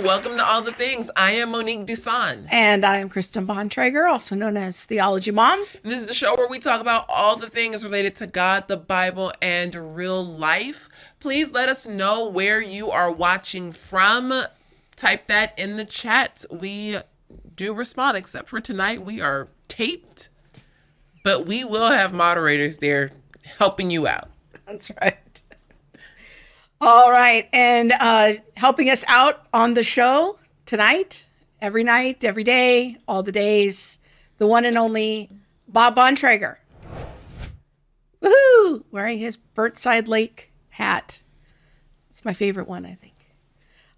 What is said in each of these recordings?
Welcome to All the Things. I am Monique Duson. And I am Kristen Bontrager, also known as Theology Mom. And this is the show where we talk about all the things related to God, the Bible, and real life. Please let us know where you are watching from. Type that in the chat. We do respond, except for tonight. We are taped, but we will have moderators there helping you out. That's right. All right, and helping us out on the show tonight, every night, every day, all the days, the one and only Bob Bontrager. Woohoo! Wearing his Burnside Lake hat. It's my favorite one, I think.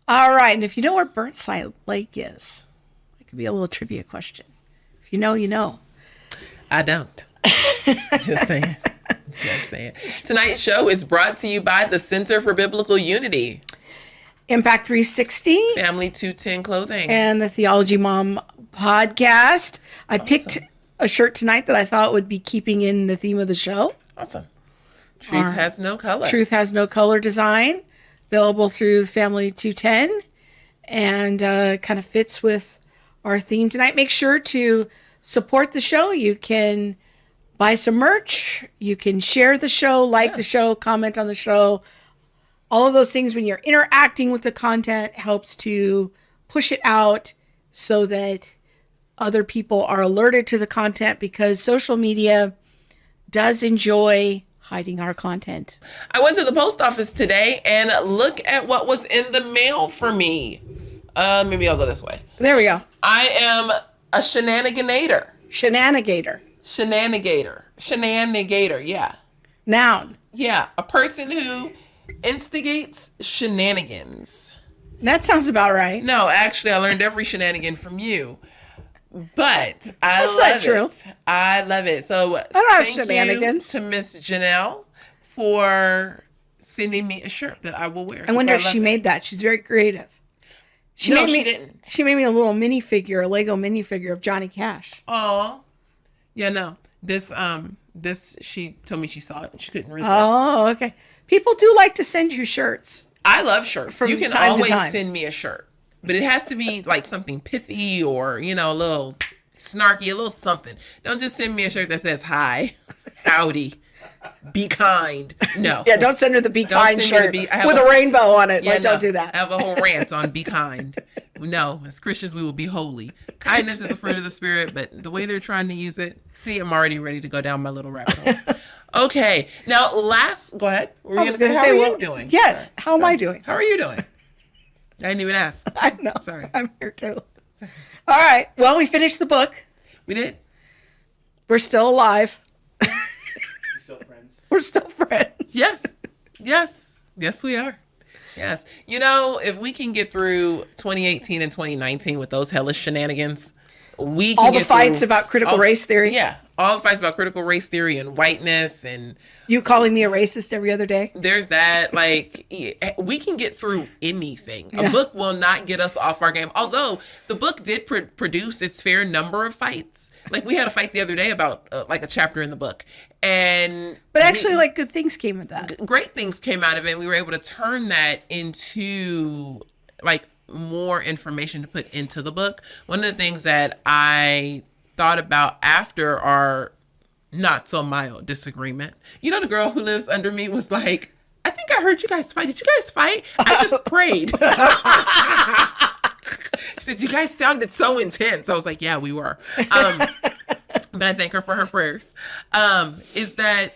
All right, and if you know where Burnside Lake is, it could be a little trivia question. If you know, you know. I don't. Just saying. Just saying. Tonight's show is brought to you by the Center for Biblical Unity, Impact 360, Family 210 Clothing, and the Theology Mom podcast. I picked a shirt tonight that I thought would be keeping in the theme of the show. Awesome. Truth has no color. Truth has no color design, available through Family 210, and kind of fits with our theme tonight. Make sure to support the show. You can buy some merch. You can share the show, like the show, comment on the show. All of those things when you're interacting with the content helps to push it out so that other people are alerted to the content, because social media does enjoy hiding our content. I went to the post office today and look at what was in the mail for me. Maybe I'll go this way. There we go. I am a shenaniganator. Shenanigator, yeah. Noun. Yeah, a person who instigates shenanigans. That sounds about right. No, actually, I learned every shenanigan from you. But That's not true. I love it. So I don't have thank shenanigans. you to Miss Janelle for sending me a shirt that I will wear. I wonder if she made that. She's very creative. She didn't. She made me a little minifigure, a Lego minifigure of Johnny Cash. Oh, yeah, no. This she told me she saw it and she couldn't resist. Oh, okay. People do like to send you shirts. I love shirts. You can always send me a shirt, but it has to be like something pithy or, a little snarky, a little something. Don't just send me a shirt that says hi, howdy, be kind. No. Yeah, don't send her the be kind shirt with a rainbow on it. Yeah, don't do that. I have a whole rant on be kind. No, as Christians, we will be holy. Kindness is a fruit of the Spirit, but the way they're trying to use it, see, I'm already ready to go down my little rabbit hole. Okay, now go ahead. I was going to say, how are you doing? Yes, how am I doing? How are you doing? I didn't even ask. I know. Sorry. I'm here too. All right, well, we finished the book. We did. We're still alive. We're still friends. Yes, we are. Yes. If we can get through 2018 and 2019 with those hellish shenanigans, we can all the fights about critical race theory. Yeah. All the fights about critical race theory and whiteness and you calling me a racist every other day. There's that. We can get through anything. A book will not get us off our game. Although the book did produce its fair number of fights. Like we had a fight the other day about a chapter in the book. But actually, good things came of that. Great things came out of it. And we were able to turn that into more information to put into the book. One of the things that I thought about after our not so mild disagreement, the girl who lives under me was like, I think I heard you guys fight. Did you guys fight? I just prayed. She said, you guys sounded so intense. I was like, yeah, we were. But I thank her for her prayers. Is that,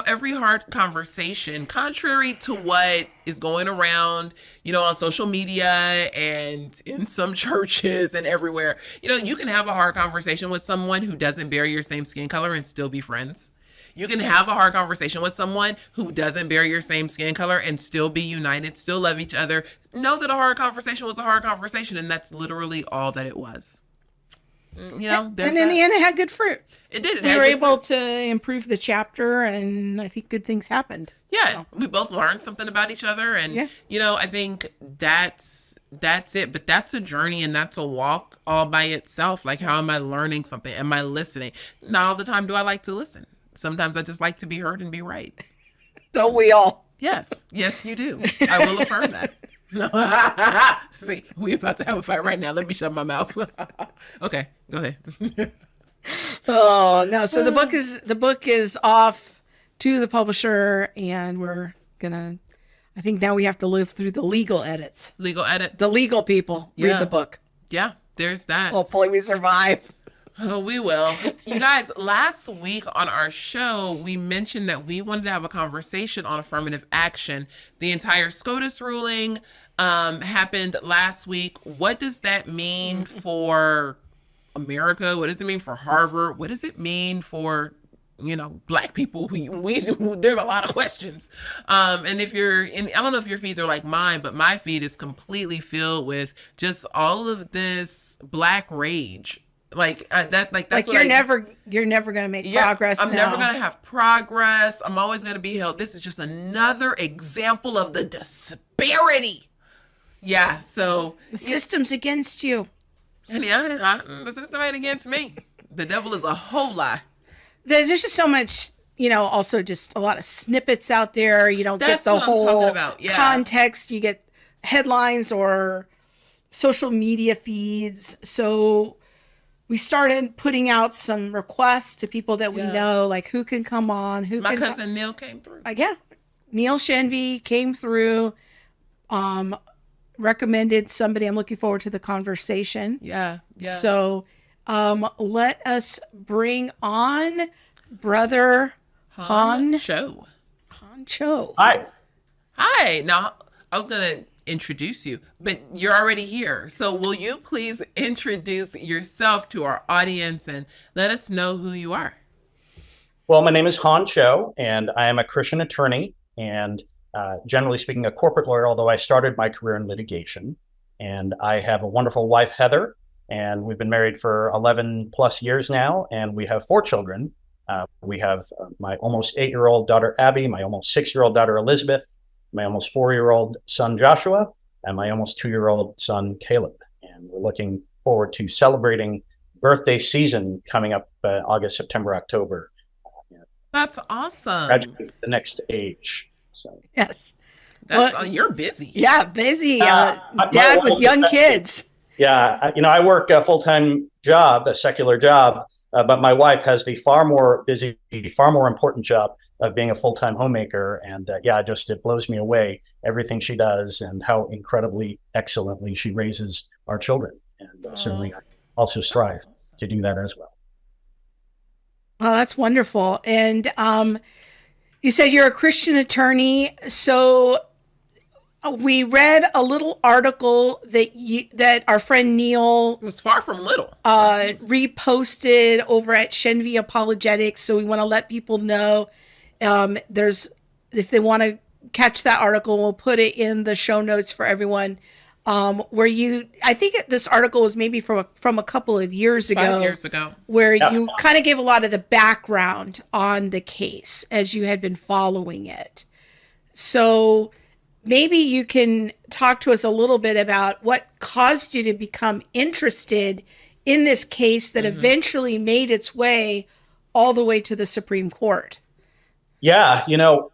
every hard conversation, contrary to what is going around, on social media and in some churches and everywhere, you can have a hard conversation with someone who doesn't bear your same skin color and still be friends. You can have a hard conversation with someone who doesn't bear your same skin color and still be united, still love each other. Know that a hard conversation was a hard conversation, and that's literally all that it was. You know, and in the end, it had good fruit. It did. We were able to improve the chapter, and I think good things happened. Yeah, so. We both learned something about each other, and you know, I think that's it. But that's a journey, and that's a walk all by itself. Like, how am I learning something? Am I listening? Not all the time do I like to listen. Sometimes I just like to be heard and be right. Don't we all? Yes, you do. I will affirm that. No. See, we about to have a fight right now. Let me shut my mouth. Okay, go ahead. Oh no! So the book is off to the publisher, and we're gonna. I think now we have to live through the legal edits. The legal people read the book. Yeah, there's that. Hopefully, we survive. Oh, we will. You guys, last week on our show, we mentioned that we wanted to have a conversation on affirmative action. The entire SCOTUS ruling happened last week. What does that mean for America? What does it mean for Harvard? What does it mean for, you know, Black people? There's a lot of questions. And if I don't know if your feeds are like mine, but my feed is completely filled with just all of this Black rage. That's you're never gonna make progress. I'm never gonna have progress. I'm always gonna be held. This is just another example of the disparity. Yeah, so the system's against you. And the system ain't against me. The devil is a whole lie. There's just so much, you know. Also, just a lot of snippets out there. You don't get the whole context. You get headlines or social media feeds. So we started putting out some requests to people that we know, like who can come on, My cousin Neil came through. Neil Shenvy came through, recommended somebody. I'm looking forward to the conversation. Yeah. So let us bring on Brother Hohn Cho. Hohn Cho. Hi. Now, I was going to introduce you, but you're already here. So will you please introduce yourself to our audience and let us know who you are? Well, my name is Hohn Cho, and I am a Christian attorney and generally speaking, a corporate lawyer, although I started my career in litigation. And I have a wonderful wife, Heather, and we've been married for 11 plus years now, and we have 4 children. We have my almost 8-year-old daughter, Abby, my almost 6-year-old daughter, Elizabeth, my almost 4-year-old son, Joshua, and my almost 2-year-old son, Caleb. And we're looking forward to celebrating birthday season coming up August, September, October. That's awesome. Graduate the next age. So. Yes. You're busy. Yeah, busy. Dad with young kids. Yeah. I work a full-time job, a secular job, but my wife has the far more busy, far more important job of being a full-time homemaker. And it blows me away, everything she does and how incredibly excellently she raises our children. And certainly I also strive to do that as well. Oh, that's wonderful. And you said you're a Christian attorney. So we read a little article that our friend Neil, it was far from little, reposted over at Shenvy Apologetics. So we want to let people know if they want to catch that article, we'll put it in the show notes for everyone. I think this article was maybe from a couple of years ago. 5 years ago. Where you kind of gave a lot of the background on the case as you had been following it. So maybe you can talk to us a little bit about what caused you to become interested in this case that eventually made its way all the way to the Supreme Court. Yeah,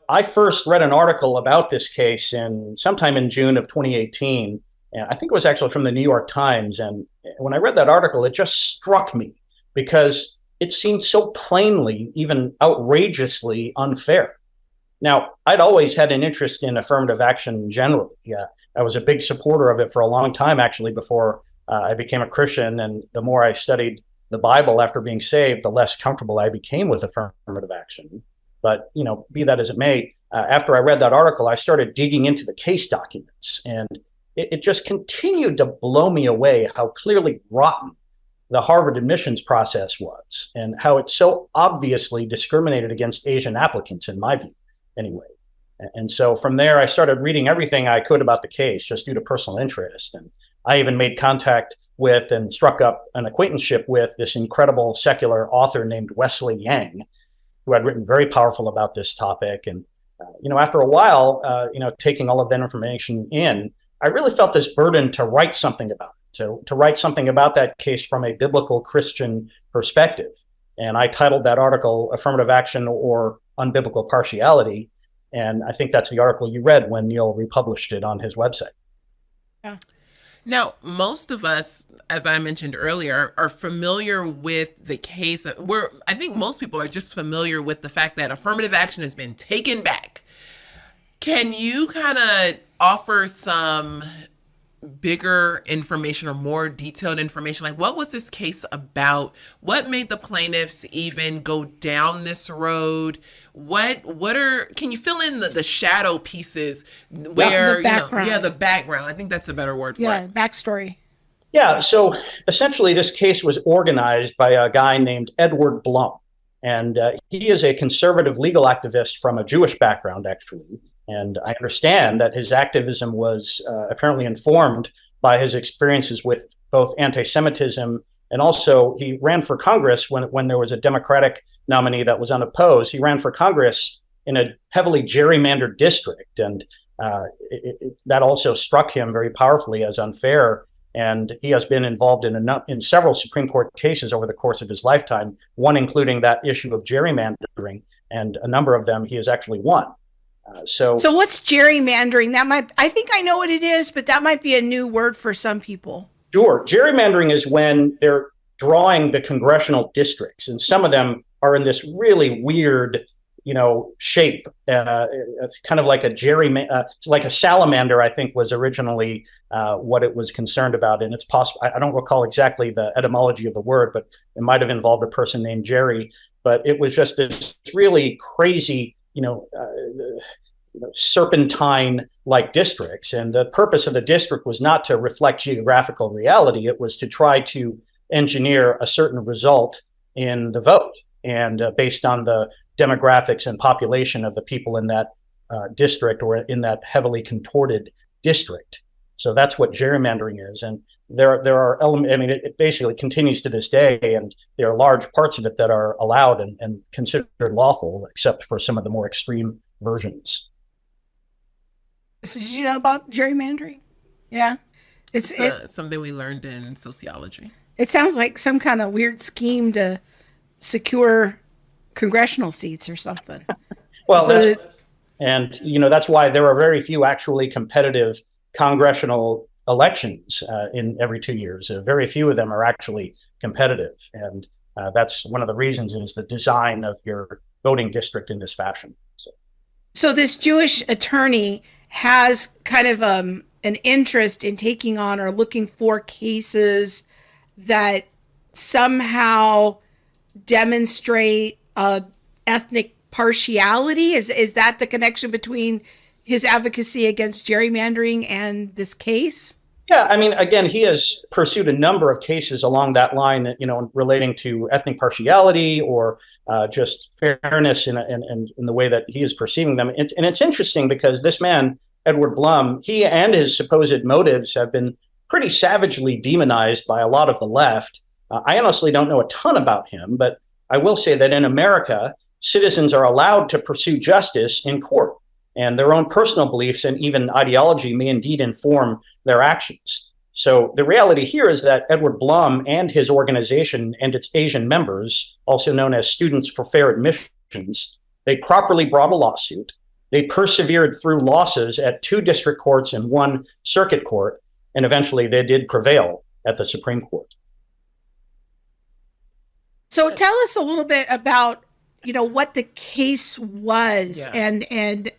I first read an article about this case sometime in June of 2018. And I think it was actually from the New York Times. And when I read that article, it just struck me because it seemed so plainly, even outrageously unfair. Now, I'd always had an interest in affirmative action generally. Yeah, I was a big supporter of it for a long time, actually, before I became a Christian. And the more I studied the Bible after being saved, the less comfortable I became with affirmative action. But, be that as it may, after I read that article, I started digging into the case documents. And it just continued to blow me away how clearly rotten the Harvard admissions process was and how it so obviously discriminated against Asian applicants, in my view, anyway. And so from there, I started reading everything I could about the case just due to personal interest. And I even made contact with and struck up an acquaintanceship with this incredible secular author named Wesley Yang, who had written very powerful about this topic. And, after a while, taking all of that information in, I really felt this burden to write something about it, to write something about that case from a biblical Christian perspective. And I titled that article Affirmative Action or Unbiblical Partiality. And I think that's the article you read when Neil republished it on his website. Yeah. Now, most of us, as I mentioned earlier, are familiar with the case. I think most people are just familiar with the fact that affirmative action has been taken back. Can you kind of offer some bigger information or more detailed information? Like, what was this case about? What made the plaintiffs even go down this road? Can you fill in the shadow pieces where, the background. The background. I think that's a better word for it. Backstory. Yeah, so essentially this case was organized by a guy named Edward Blum. And he is a conservative legal activist from a Jewish background, actually. And I understand that his activism was apparently informed by his experiences with both anti-Semitism, and also he ran for Congress when there was a Democratic nominee that was unopposed. He ran for Congress in a heavily gerrymandered district, and that also struck him very powerfully as unfair. And he has been involved in several Supreme Court cases over the course of his lifetime, one including that issue of gerrymandering, and a number of them he has actually won. So what's gerrymandering? I think I know what it is, but that might be a new word for some people. Sure. Gerrymandering is when they're drawing the congressional districts, and some of them are in this really weird, shape. It's kind of like like a salamander, I think was originally what it was concerned about. And it's possible, I don't recall exactly the etymology of the word, but it might have involved a person named Jerry. But it was just this really crazy, serpentine-like districts. And the purpose of the district was not to reflect geographical reality. It was to try to engineer a certain result in the vote, and based on the demographics and population of the people in that district, or in that heavily contorted district. So that's what gerrymandering is. And there are elements, it basically continues to this day, and there are large parts of it that are allowed and considered lawful, except for some of the more extreme versions. So did you know about gerrymandering? Yeah. It's something we learned in sociology. It sounds like some kind of weird scheme to secure congressional seats or something. Well, that's why there are very few actually competitive congressional elections in every 2 years. Very few of them are actually competitive. And that's one of the reasons is the design of your voting district in this fashion. So this Jewish attorney has kind of an interest in taking on or looking for cases that somehow demonstrate ethnic partiality. Is that the connection between his advocacy against gerrymandering and this case? Yeah, again, he has pursued a number of cases along that line, relating to ethnic partiality or just fairness in the way that he is perceiving them. And it's interesting because this man, Edward Blum, he and his supposed motives have been pretty savagely demonized by a lot of the left. I honestly don't know a ton about him, but I will say that in America, citizens are allowed to pursue justice in court, and their own personal beliefs and even ideology may indeed inform their actions. So the reality here is that Edward Blum and his organization and its Asian members, also known as Students for Fair Admissions, they properly brought a lawsuit. They persevered through losses at 2 district courts and 1 circuit court, and eventually they did prevail at the Supreme Court. So tell us a little bit about, what the case was, and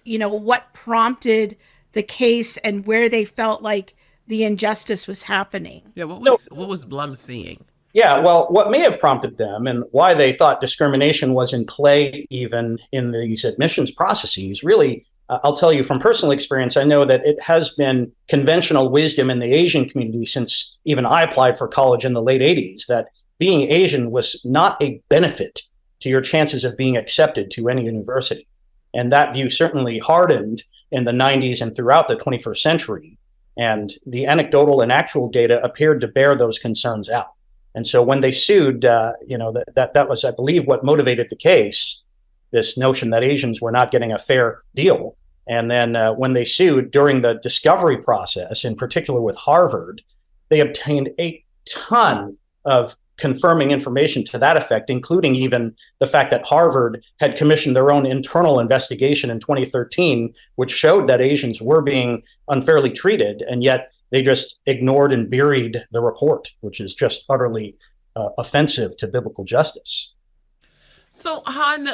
what prompted the case and where they felt like the injustice was happening. Yeah, what was Blum seeing? Yeah, well, what may have prompted them and why they thought discrimination was in play even in these admissions processes, really, I'll tell you from personal experience, I know that it has been conventional wisdom in the Asian community since even I applied for college in the late 80s, that being Asian was not a benefit to your chances of being accepted to any university. And that view certainly hardened in the 90s and throughout the 21st century. And the anecdotal and actual data appeared to bear those concerns out. And so when they sued, that was, I believe, what motivated the case, this notion that Asians were not getting a fair deal. And then when they sued during the discovery process, in particular with Harvard, they obtained a ton of confirming information to that effect, including even the fact that Harvard had commissioned their own internal investigation in 2013, which showed that Asians were being unfairly treated, and yet they just ignored and buried the report, which is just utterly offensive to biblical justice. So, Han,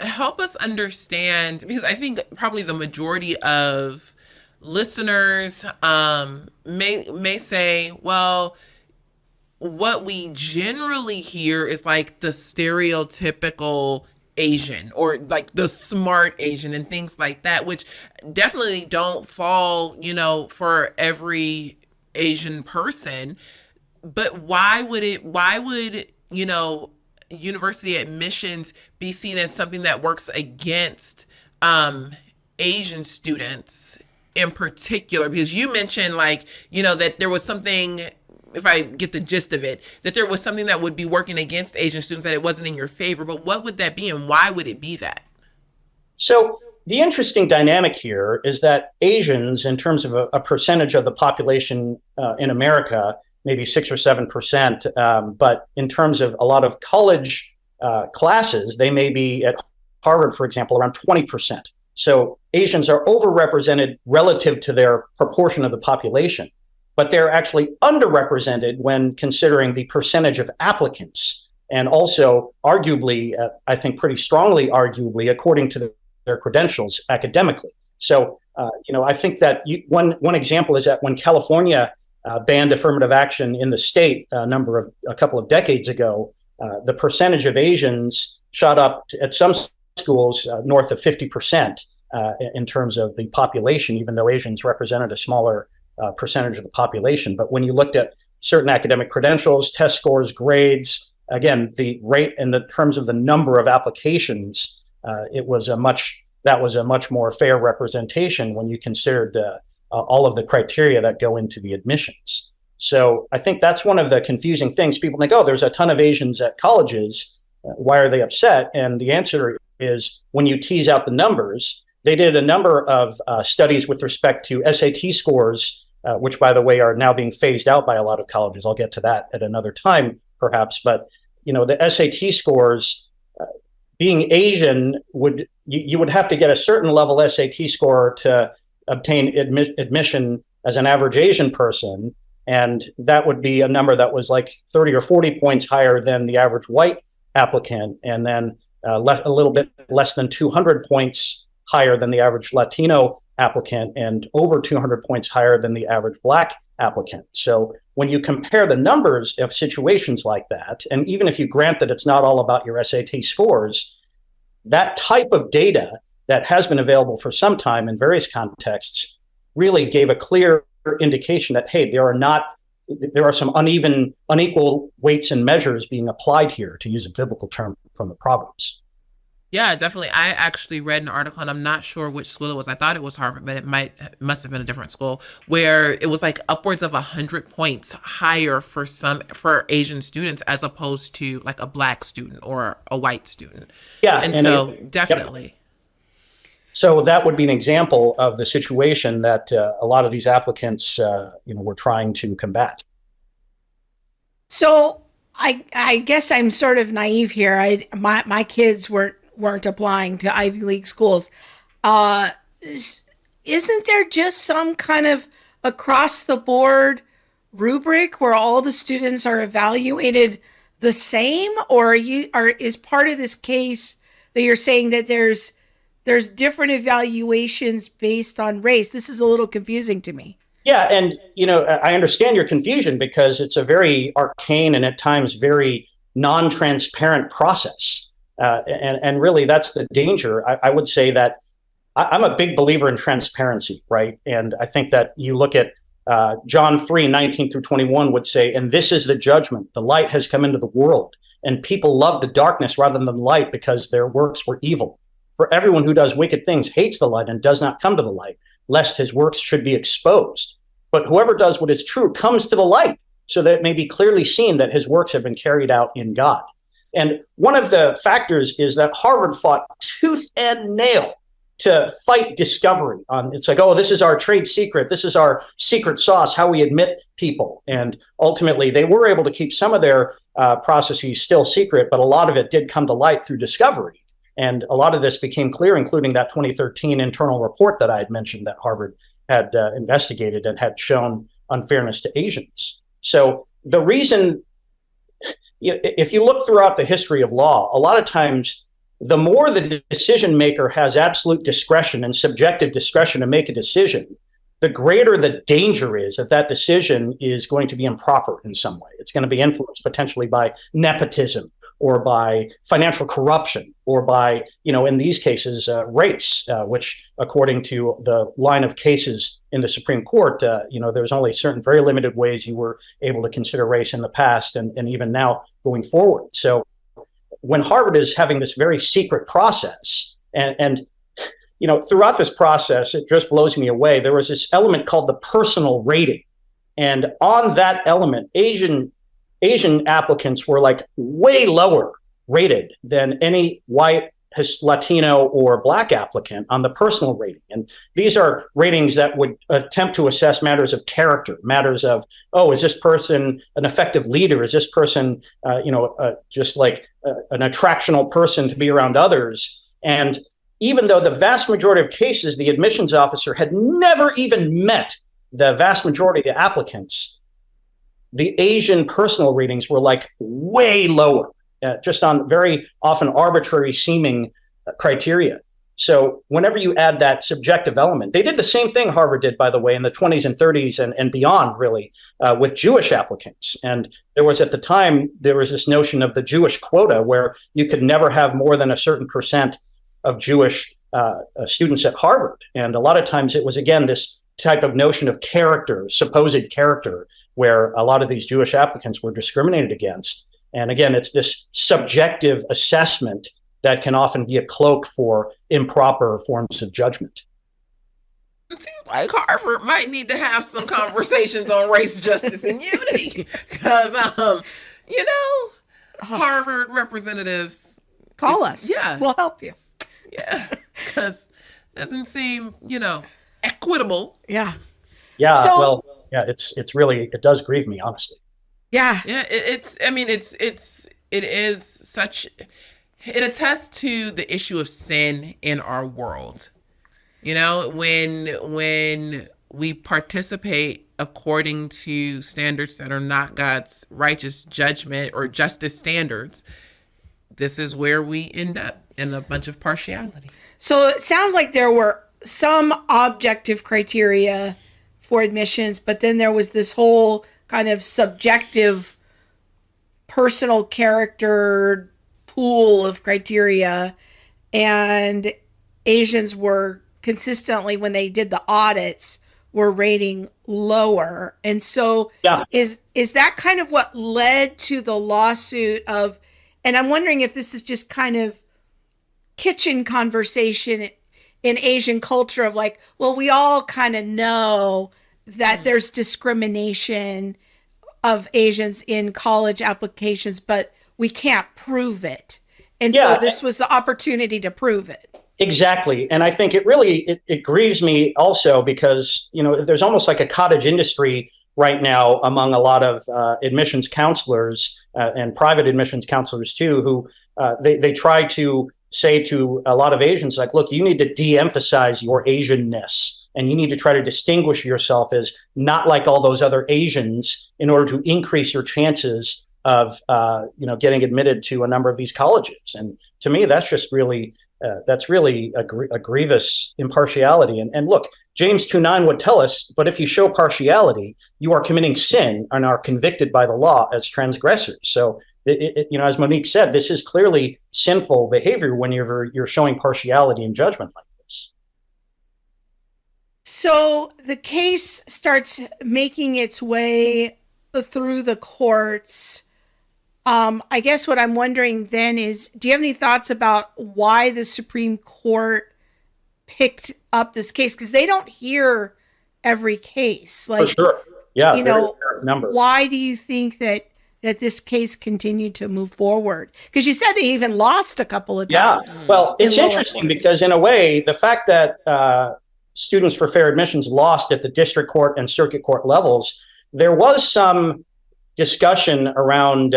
help us understand, because I think probably the majority of listeners may say, well, what we generally hear is like the stereotypical Asian or like the smart Asian and things like that, which definitely don't fall, for every Asian person. But why would, university admissions be seen as something that works against Asian students in particular? Because you mentioned that there was something, if I get the gist of it, that there was something that would be working against Asian students, that it wasn't in your favor. But what would that be, and why would it be that? So the interesting dynamic here is that Asians, in terms of a percentage of the population in America, maybe 6 or 7%, but in terms of a lot of college classes, they may be at Harvard, for example, around 20%. So Asians are overrepresented relative to their proportion of the population, but they're actually underrepresented when considering the percentage of applicants, and also arguably, I think pretty strongly arguably, according to their credentials academically. So, I think that one example is that when California banned affirmative action in the state a couple of decades ago, the percentage of Asians shot up at some schools north of 50% in terms of the population, even though Asians represented a smaller percentage of the population. But when you looked at certain academic credentials, test scores, grades, again, the rate in the terms of the number of applications, that was a much more fair representation when you considered all of the criteria that go into the admissions. So I think that's one of the confusing things. People think, oh, there's a ton of Asians at colleges. Why are they upset? And the answer is, when you tease out the numbers, they did a number of studies with respect to SAT scores, which, by the way, are now being phased out by a lot of colleges. I'll get to that at another time, perhaps. But, the SAT scores, being Asian, you would have to get a certain level SAT score to obtain admission as an average Asian person. And that would be a number that was like 30 or 40 points higher than the average white applicant, and then a little bit less than 200 points higher than the average Latino applicant, and over 200 points higher than the average Black applicant. So when you compare the numbers of situations like that, and even if you grant that it's not all about your SAT scores, that type of data that has been available for some time in various contexts really gave a clear indication that, hey, there are some unequal weights and measures being applied here, to use a biblical term from the Proverbs. Yeah, definitely. I actually read an article, and I'm not sure which school it was. I thought it was Harvard, but it must have been a different school, where it was like upwards of 100 points higher for Asian students as opposed to like a Black student or a white student. Yeah, and so definitely. Yep. So that would be an example of the situation that a lot of these applicants, were trying to combat. So I guess I'm sort of naive here. My kids weren't applying to Ivy League schools. Isn't there just some kind of across the board rubric where all the students are evaluated the same, or is part of this case that you're saying that there's different evaluations based on race? This is a little confusing to me. Yeah, and I understand your confusion, because it's a very arcane and at times very non-transparent process. And really, that's the danger. I would say that I'm a big believer in transparency, right? And I think that you look at John 3:19 through 21 would say, and this is the judgment. The light has come into the world, and people love the darkness rather than the light, because their works were evil. For everyone who does wicked things hates the light and does not come to the light, lest his works should be exposed. but whoever does what is true comes to the light, so that it may be clearly seen that his works have been carried out in God. And one of the factors is that Harvard fought tooth and nail to fight discovery. It's like, oh, this is our trade secret. This is our secret sauce, how we admit people. And ultimately, they were able to keep some of their processes still secret, but a lot of it did come to light through discovery. And a lot of this became clear, including that 2013 internal report that I had mentioned that Harvard had investigated and had shown unfairness to Asians. So the reason, if you look throughout the history of law, a lot of times, the more the decision maker has absolute discretion and subjective discretion to make a decision, the greater the danger is that that decision is going to be improper in some way. It's going to be influenced potentially by nepotism or by financial corruption or by, in these cases, race, which according to the line of cases in the Supreme Court, there's only certain very limited ways you were able to consider race in the past and even now going forward. So when Harvard is having this very secret process and throughout this process, it just blows me away. There was this element called the personal rating. And on that element, Asian applicants were like way lower rated than any white, Latino, or Black applicant on the personal rating. And these are ratings that would attempt to assess matters of character, matters of, is this person an effective leader? Is this person, just like an attractional person to be around others? And even though the vast majority of cases, the admissions officer had never even met the vast majority of the applicants, the Asian personal ratings were like way lower, just on very often arbitrary seeming criteria. So whenever you add that subjective element, they did the same thing Harvard did, by the way, in the 20s and 30s and beyond, really, with Jewish applicants. And there was at the time, there was this notion of the Jewish quota where you could never have more than a certain percent of Jewish students at Harvard. And a lot of times it was, again, this type of notion of character, supposed character, where a lot of these Jewish applicants were discriminated against. And again, it's this subjective assessment that can often be a cloak for improper forms of judgment. It seems like Harvard might need to have some conversations on race, justice, and unity. Because, Harvard representatives... Call us. Yeah. We'll help you. Yeah. Because it doesn't seem, equitable. Yeah. Yeah, it's really, it does grieve me, honestly. Yeah. Yeah, it attests to the issue of sin in our world. When we participate according to standards that are not God's righteous judgment or justice standards, this is where we end up, in a bunch of partiality. So it sounds like there were some objective criteria for admissions, but then there was this whole kind of subjective personal character pool of criteria, and Asians were consistently, when they did the audits, were rating lower. And so is that kind of what led to the lawsuit of, and I'm wondering if this is just kind of kitchen conversation in Asian culture of like, well, we all kind of know that there's discrimination of Asians in college applications, but we can't prove it. And so this was the opportunity to prove it. Exactly. And I think it grieves me also because, there's almost like a cottage industry right now among a lot of admissions counselors and private admissions counselors too, who they try to say to a lot of Asians, like, look, you need to de-emphasize your Asianness and you need to try to distinguish yourself as not like all those other Asians in order to increase your chances of, getting admitted to a number of these colleges. And to me, that's just really, a grievous impartiality. And look, James 2:9 would tell us, but if you show partiality, you are committing sin and are convicted by the law as transgressors. So, as Monique said, this is clearly sinful behavior when you're showing partiality in judgment like this. So the case starts making its way through the courts. I guess what I'm wondering then is, do you have any thoughts about why the Supreme Court picked up this case? Because they don't hear every case. For sure. Yeah, you very know, fair number. why do you think that this case continued to move forward? Because you said they even lost a couple of Yeah. times. Well, it's in lower interesting courts. because in a way, the fact that Students for Fair Admissions lost at the district court and circuit court levels, there was some discussion around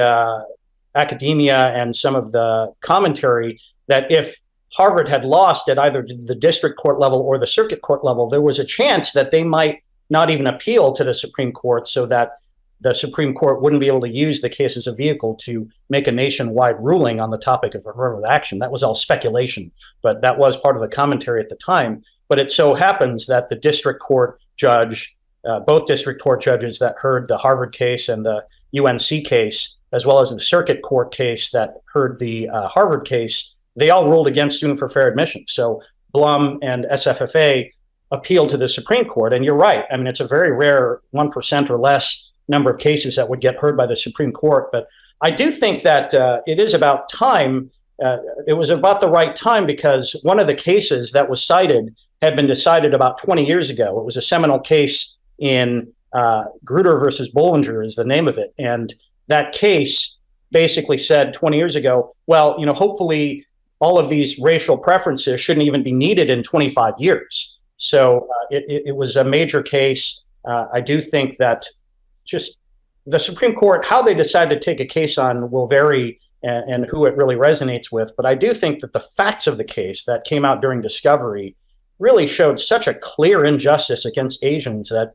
academia and some of the commentary that if Harvard had lost at either the district court level or the circuit court level, there was a chance that they might not even appeal to the Supreme Court, so that the Supreme Court wouldn't be able to use the case as a vehicle to make a nationwide ruling on the topic of affirmative action. That was all speculation, but that was part of the commentary at the time. But it so happens that the district court judge, both district court judges that heard the Harvard case and the UNC case, as well as the circuit court case that heard the Harvard case, they all ruled against Student for Fair Admissions. So Blum and SFFA appealed to the Supreme Court. And you're right. I mean, it's a very rare 1% or less number of cases that would get heard by the Supreme Court. But I do think that it is about time. It was about the right time because one of the cases that was cited had been decided about 20 years ago. It was a seminal case in Grutter versus Bollinger is the name of it. And that case basically said 20 years ago, well, hopefully all of these racial preferences shouldn't even be needed in 25 years. So it was a major case. I do think that just the Supreme Court, how they decide to take a case on will vary and who it really resonates with. But I do think that the facts of the case that came out during discovery really showed such a clear injustice against Asians that,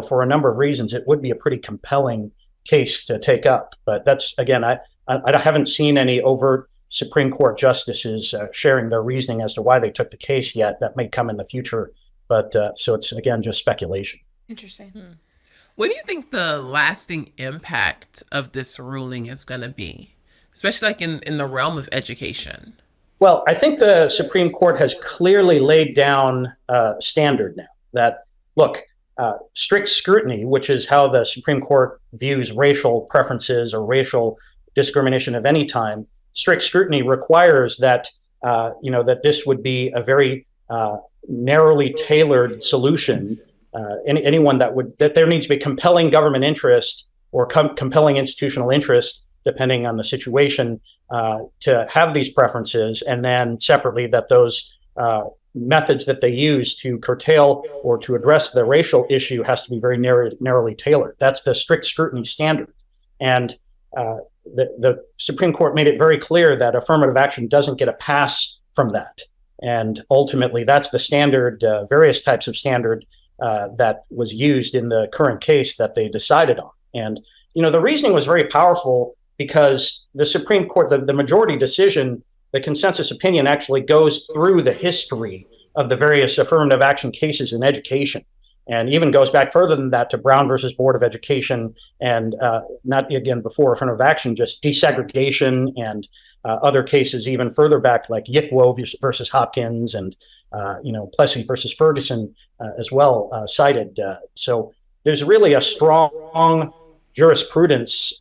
for a number of reasons, it would be a pretty compelling case to take up. But that's, again, I haven't seen any overt Supreme Court justices sharing their reasoning as to why they took the case yet. That may come in the future. But so it's, again, just speculation. Interesting. What do you think the lasting impact of this ruling is going to be, especially like in the realm of education? Well, I think the Supreme Court has clearly laid down a standard now that, look, strict scrutiny, which is how the Supreme Court views racial preferences or racial discrimination of any time, strict scrutiny requires that, that this would be a very narrowly tailored solution. Anyone that there needs to be compelling government interest or compelling institutional interest, depending on the situation, to have these preferences, and then separately that those methods that they use to curtail or to address the racial issue has to be very narrowly tailored. That's the strict scrutiny standard. And the Supreme Court made it very clear that affirmative action doesn't get a pass from that. And ultimately, that's the standard, various types of standard that was used in the current case that they decided on. And, the reasoning was very powerful because the Supreme Court, the majority decision, the consensus opinion actually goes through the history of the various affirmative action cases in education, and even goes back further than that to Brown versus Board of Education, and not again before affirmative action, just desegregation and other cases even further back like Yicwo versus Hopkins and Plessy versus Ferguson as well cited. So there's really a strong jurisprudence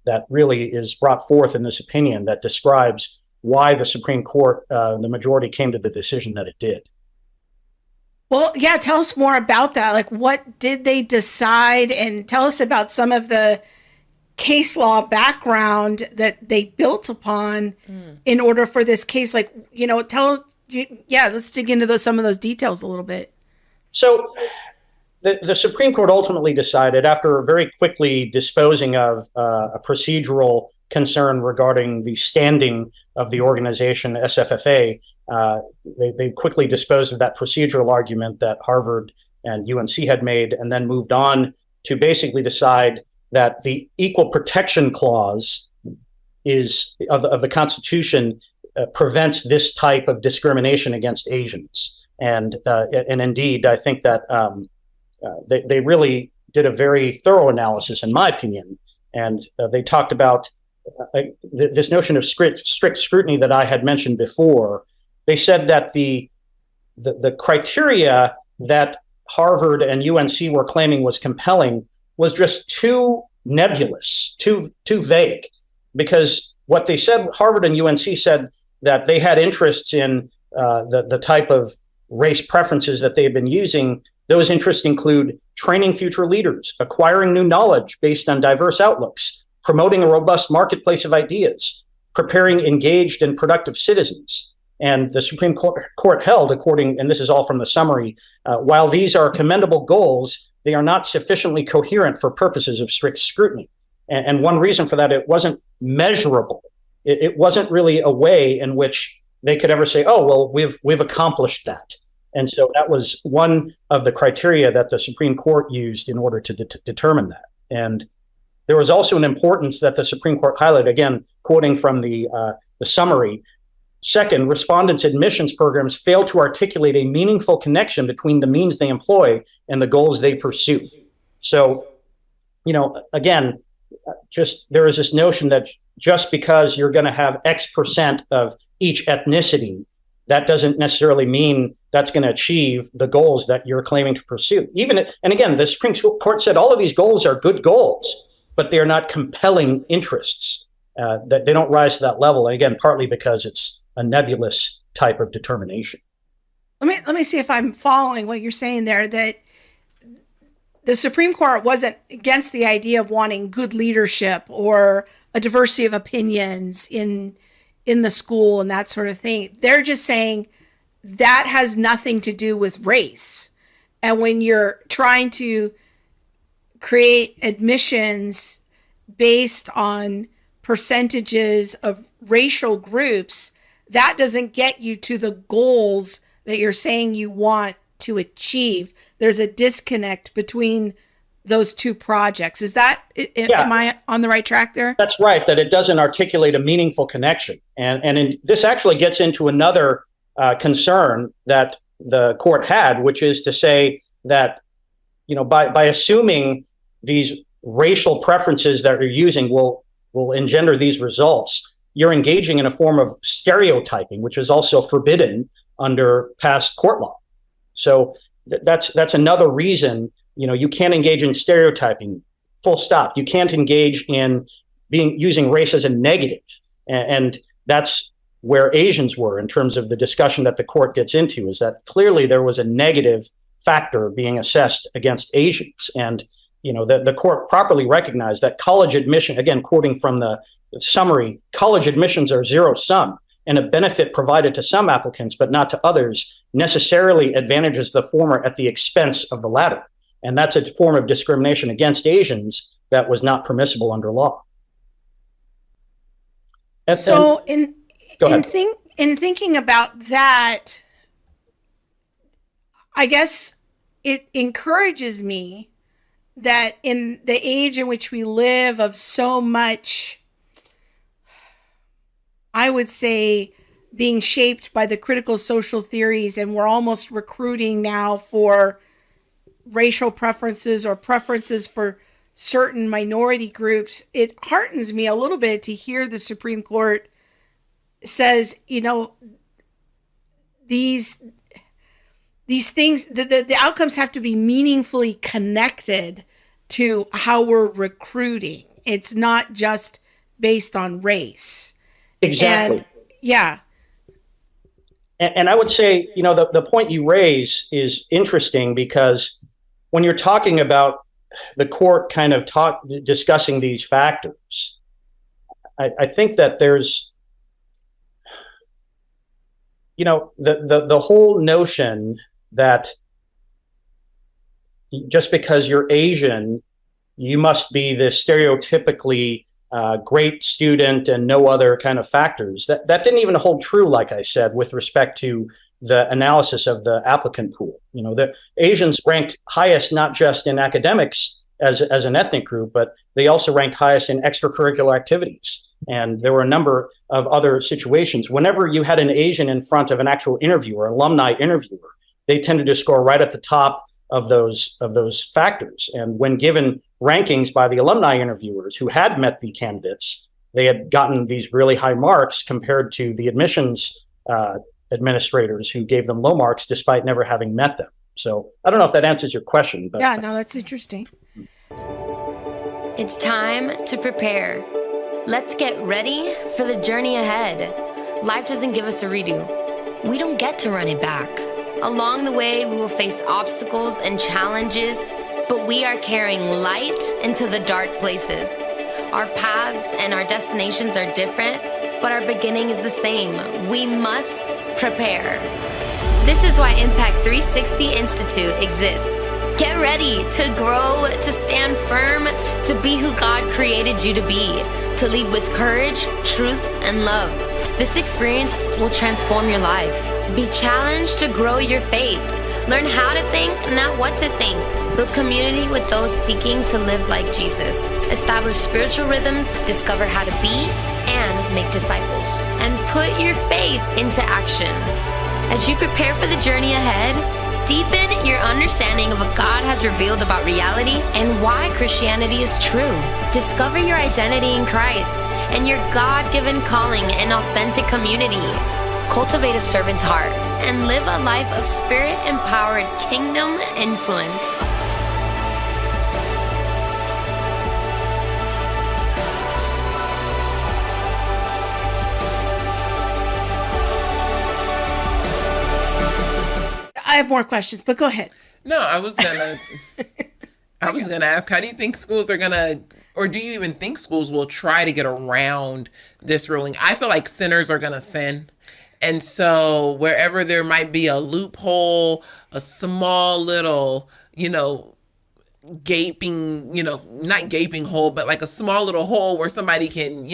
that really is brought forth in this opinion that describes why the Supreme Court, the majority, came to the decision that it did. Well, yeah, tell us more about that. Like, what did they decide? And tell us about some of the case law background that they built upon in order for this case. Like, tell us, let's dig into some of those details a little bit. So the Supreme Court ultimately decided, after very quickly disposing of a procedural concern regarding the standing of the organization SFFA, they quickly disposed of that procedural argument that Harvard and UNC had made, and then moved on to basically decide that the Equal Protection Clause of the Constitution prevents this type of discrimination against Asians. And indeed, I think that they really did a very thorough analysis, in my opinion, and they talked about this notion of strict scrutiny that I had mentioned before. They said that the criteria that Harvard and UNC were claiming was compelling was just too nebulous, too vague, because what they said, Harvard and UNC said that they had interests in the type of race preferences that they've been using Those interests include training future leaders, acquiring new knowledge based on diverse outlooks, promoting a robust marketplace of ideas, preparing engaged and productive citizens. And the Supreme Court held, and this is all from the summary, while these are commendable goals, they are not sufficiently coherent for purposes of strict scrutiny. And one reason for that, it wasn't measurable. It wasn't really a way in which they could ever say, oh, well, we've accomplished that. And so that was one of the criteria that the Supreme Court used in order to determine that. And there was also an importance that the Supreme Court highlighted, again, quoting from the summary. Second, respondents' admissions programs fail to articulate a meaningful connection between the means they employ and the goals they pursue. So, again, there is this notion that just because you're going to have X percent of each ethnicity, that doesn't necessarily mean that's going to achieve the goals that you're claiming to pursue. And again, the Supreme Court said all of these goals are good goals, but they are not compelling interests. That they don't rise to that level. And again, partly because it's a nebulous type of determination. Let me see if I'm following what you're saying there, that the Supreme Court wasn't against the idea of wanting good leadership or a diversity of opinions in the school and that sort of thing. They're just saying that has nothing to do with race. And when you're trying to create admissions based on percentages of racial groups, that doesn't get you to the goals that you're saying you want to achieve. There's a disconnect between those two projects. Am I on the right track there? That's right, that it doesn't articulate a meaningful connection. And this actually gets into another concern that the court had, which is to say that, by assuming these racial preferences that you're using will engender these results, you're engaging in a form of stereotyping, which is also forbidden under past court law. So that's another reason, you can't engage in stereotyping, full stop. You can't engage in using race as a negative. And that's where Asians were in terms of the discussion that the court gets into, is that clearly there was a negative factor being assessed against Asians. And, the court properly recognized that college admission, again, quoting from the summary, college admissions are zero sum, and a benefit provided to some applicants but not to others necessarily advantages the former at the expense of the latter. And that's a form of discrimination against Asians that was not permissible under law. In thinking about that, I guess it encourages me that in the age in which we live of so much, I would say, being shaped by the critical social theories, and we're almost recruiting now for racial preferences or preferences for certain minority groups, it heartens me a little bit to hear the Supreme Court says, these things, the outcomes have to be meaningfully connected to how we're recruiting. It's not just based on race. Exactly. And I would say, the point you raise is interesting, because when you're talking about the court kind of discussing these factors, I think that there's, the whole notion that just because you're Asian, you must be this stereotypically great student and no other kind of factors. That didn't even hold true, like I said, with respect to the analysis of the applicant pool. The Asians ranked highest not just in academics as an ethnic group, but they also ranked highest in extracurricular activities. And there were a number of other situations. Whenever you had an Asian in front of an actual interviewer, alumni interviewer, they tended to score right at the top of those factors. And when given rankings by the alumni interviewers who had met the candidates, they had gotten these really high marks compared to the admissions administrators who gave them low marks despite never having met them. So I don't know if that answers your question. But yeah, no, that's interesting. It's time to prepare. Let's get ready for the journey ahead. Life doesn't give us a redo. We don't get to run it back. Along the way, we will face obstacles and challenges, but we are carrying light into the dark places. Our paths and our destinations are different, but our beginning is the same. We must prepare. This is why Impact 360 Institute exists. Get ready to grow, to stand firm, to be who God created you to be, to lead with courage, truth, and love. This experience will transform your life. Be challenged to grow your faith. Learn how to think, not what to think. Build community with those seeking to live like Jesus. Establish spiritual rhythms, discover how to be and make disciples. And put your faith into action. As you prepare for the journey ahead, deepen your understanding of what God has revealed about reality and why Christianity is true. Discover your identity in Christ and your God-given calling in authentic community. Cultivate a servant's heart and live a life of spirit-empowered kingdom influence. I have more questions, but go ahead. No, I was gonna ask, how do you think schools are gonna, or do you even think schools will try to get around this ruling? I feel like sinners are gonna sin. And so wherever there might be a loophole, a small little, gaping, not gaping hole, but like a small little hole where somebody can,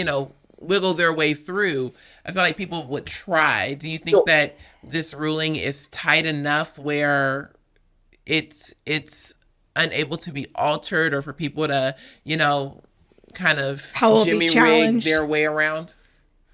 wiggle their way through, I feel like people would try. Do you think that this ruling is tight enough where it's unable to be altered, or for people to, kind of jimmy rig their way around?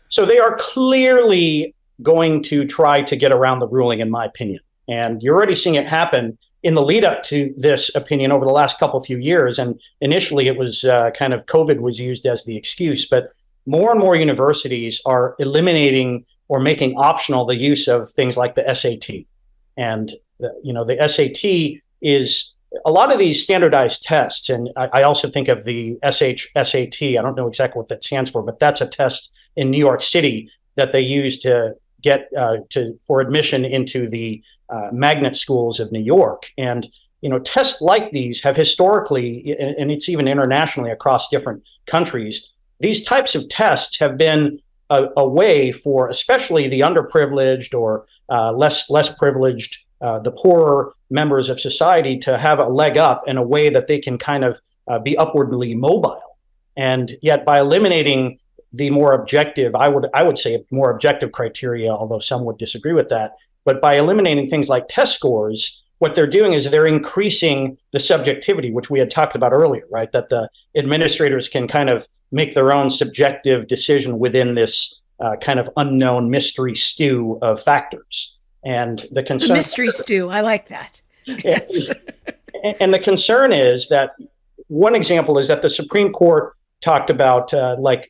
So they are clearly going to try to get around the ruling, in my opinion. And you're already seeing it happen in the lead up to this opinion over the last few years. And initially it was kind of COVID was used as the excuse, but more and more universities are eliminating or making optional the use of things like the SAT. And the SAT is a lot of these standardized tests. And I also think of the SAT. I don't know exactly what that stands for, but that's a test in New York City that they use to get for admission into the magnet schools of New York. And tests like these have historically, and it's even internationally across different countries, these types of tests have been a way for especially the underprivileged or less privileged, the poorer members of society, to have a leg up in a way that they can kind of be upwardly mobile. And yet by eliminating the more objective, I would say more objective criteria, although some would disagree with that, but by eliminating things like test scores, what they're doing is they're increasing the subjectivity, which we had talked about earlier, right? That the administrators can kind of make their own subjective decision within this kind of unknown mystery stew of factors. And the concern— The mystery stew, I like that. And the concern is that one example is that the Supreme Court talked about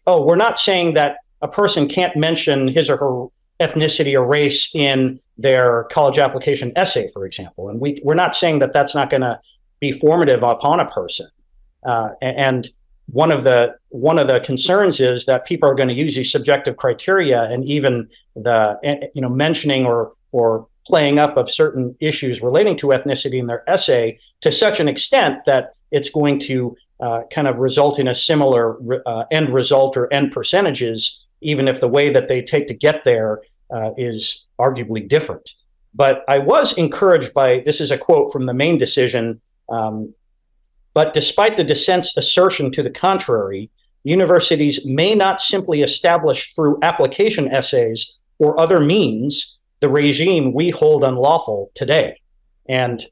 we're not saying that a person can't mention his or her ethnicity or race in their college application essay, for example. And we're not saying that that's not going to be formative upon a person. And one of the concerns is that people are going to use these subjective criteria and even the mentioning or playing up of certain issues relating to ethnicity in their essay to such an extent that it's going to kind of result in a similar end result or end percentages, even if the way that they take to get there is arguably different. But I was encouraged by, this is a quote from the main decision, but despite the dissent's assertion to the contrary, universities may not simply establish through application essays or other means the regime we hold unlawful today. And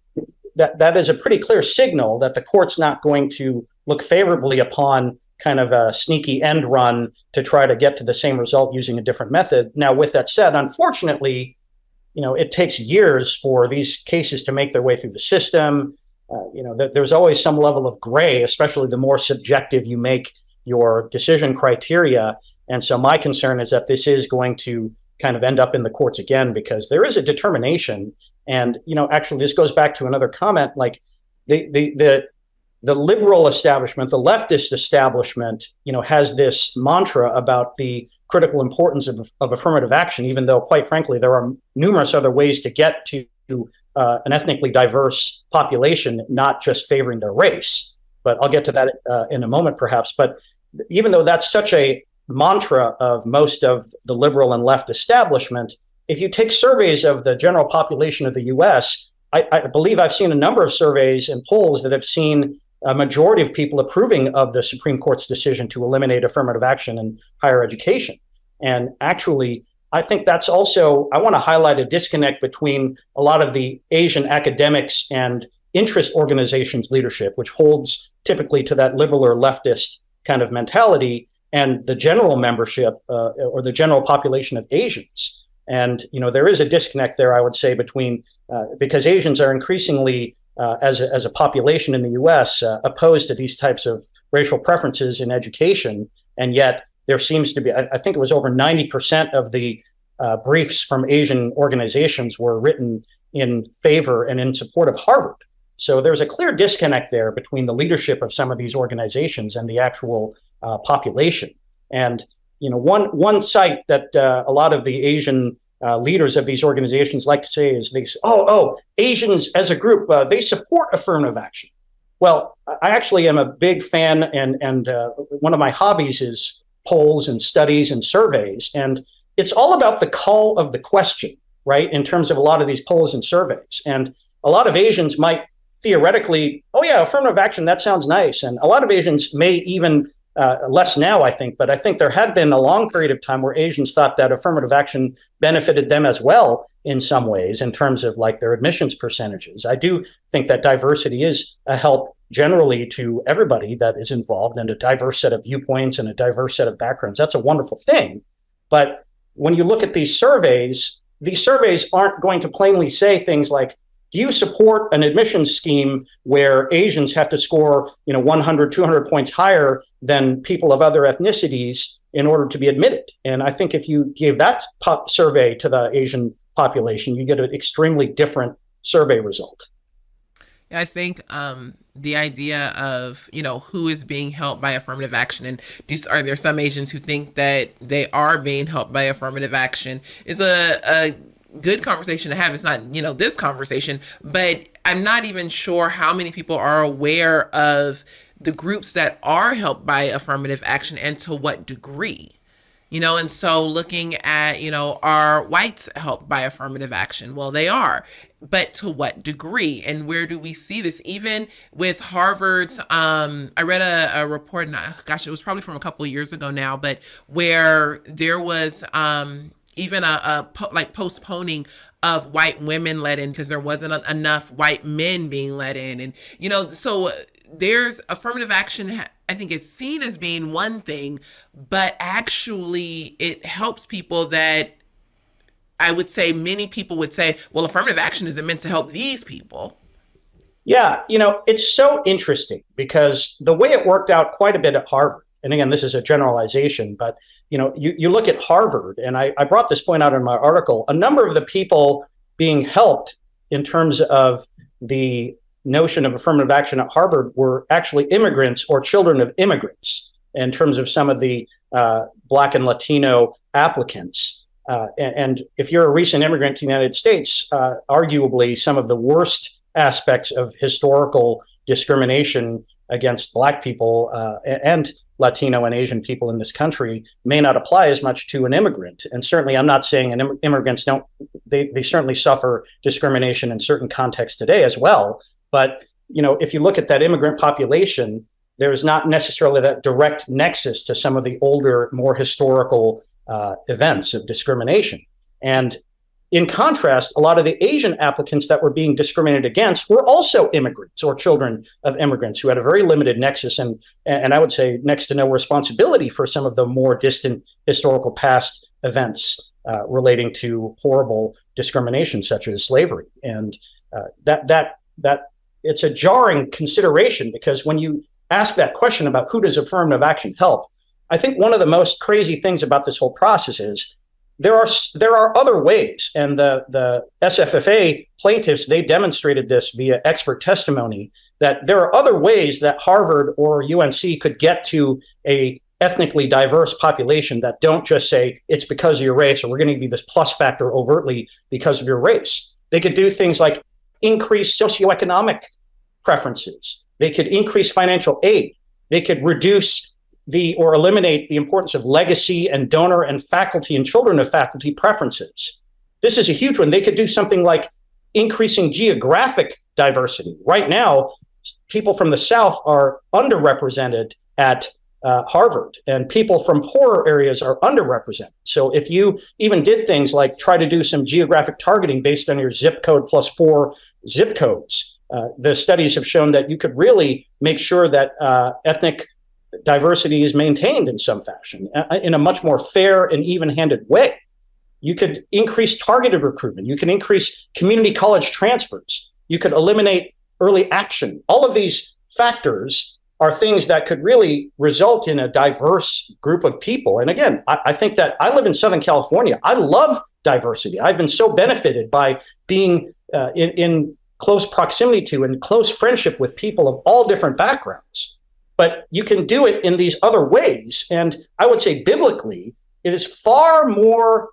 that is a pretty clear signal that the court's not going to look favorably upon kind of a sneaky end run to try to get to the same result using a different method. Now, with that said, unfortunately, it takes years for these cases to make their way through the system. There's always some level of gray, especially the more subjective you make your decision criteria. And so my concern is that this is going to kind of end up in the courts again, because there is a determination. And, actually, this goes back to another comment, like the liberal establishment, the leftist establishment, has this mantra about the critical importance of affirmative action, even though, quite frankly, there are numerous other ways to get to an ethnically diverse population, not just favoring their race. But I'll get to that in a moment, perhaps. But even though that's such a mantra of most of the liberal and left establishment, if you take surveys of the general population of the US, I believe I've seen a number of surveys and polls that have seen a majority of people approving of the Supreme Court's decision to eliminate affirmative action in higher education. And actually, I think that's also, I want to highlight a disconnect between a lot of the Asian academics and interest organizations leadership, which holds typically to that liberal or leftist kind of mentality, and the general membership or the general population of Asians. And, there is a disconnect there, I would say, between, because Asians are increasingly, as a population in the US, opposed to these types of racial preferences in education. And yet there seems to be, I think it was over 90% of the briefs from Asian organizations were written in favor and in support of Harvard. So there's a clear disconnect there between the leadership of some of these organizations and the actual population. And one site that a lot of the Asian leaders of these organizations like to say is they say, Asians as a group, they support affirmative action. Well, I actually am a big fan, and one of my hobbies is polls and studies and surveys. And it's all about the call of the question, right? In terms of a lot of these polls and surveys. And a lot of Asians might theoretically, affirmative action, that sounds nice. And a lot of Asians may even, less now, I think, but I think there had been a long period of time where Asians thought that affirmative action benefited them as well in some ways in terms of like their admissions percentages. I do think that diversity is a help generally to everybody that is involved, and a diverse set of viewpoints and a diverse set of backgrounds. That's a wonderful thing. But when you look at these surveys aren't going to plainly say things like, do you support an admissions scheme where Asians have to score, 100, 200 points higher than people of other ethnicities in order to be admitted? And I think if you gave that survey to the Asian population, you get an extremely different survey result. I think the idea of, who is being helped by affirmative action, and are there some Asians who think that they are being helped by affirmative action, is a good conversation to have. It's not, this conversation, but I'm not even sure how many people are aware of the groups that are helped by affirmative action and to what degree. And so looking at, are whites helped by affirmative action? Well, they are, but to what degree? And where do we see this? Even with Harvard's, I read a report, and it was probably from a couple of years ago now, but where there was even a postponing of white women let in because there wasn't enough white men being let in. And, so there's affirmative action, I think, is seen as being one thing, but actually it helps people that I would say many people would say, well, affirmative action isn't meant to help these people. Yeah, it's so interesting because the way it worked out quite a bit at Harvard, and again, this is a generalization, but you look at Harvard, and I brought this point out in my article, a number of the people being helped in terms of the notion of affirmative action at Harvard were actually immigrants or children of immigrants in terms of some of the Black and Latino applicants. And if you're a recent immigrant to the United States, arguably some of the worst aspects of historical discrimination against Black people and Latino and Asian people in this country may not apply as much to an immigrant. And certainly I'm not saying immigrants they certainly suffer discrimination in certain contexts today as well. But, if you look at that immigrant population, there's not necessarily that direct nexus to some of the older, more historical events of discrimination. And in contrast, a lot of the Asian applicants that were being discriminated against were also immigrants or children of immigrants who had a very limited nexus and I would say next to no responsibility for some of the more distant historical past events relating to horrible discrimination such as slavery. And that it's a jarring consideration because when you ask that question about who does affirmative action help, I think one of the most crazy things about this whole process is there are other ways, and the SFFA plaintiffs, they demonstrated this via expert testimony, that there are other ways that Harvard or UNC could get to a ethnically diverse population that don't just say it's because of your race or we're going to give you this plus factor overtly because of your race. They could do things like increase socioeconomic preferences. They could increase financial aid. They could reduce or eliminate the importance of legacy and donor and faculty and children of faculty preferences. This is a huge one. They could do something like increasing geographic diversity. Right now, people from the South are underrepresented at Harvard, and people from poorer areas are underrepresented. So if you even did things like try to do some geographic targeting based on your zip code plus 4 zip codes, the studies have shown that you could really make sure that ethnic diversity is maintained in some fashion in a much more fair and even-handed way. You could increase targeted recruitment. You can increase community college transfers. You could eliminate early action. All of these factors are things that could really result in a diverse group of people. And again, I think that I live in Southern California. I love diversity. I've been so benefited by being in close proximity to and close friendship with people of all different backgrounds. But you can do it in these other ways. And I would say biblically, it is far more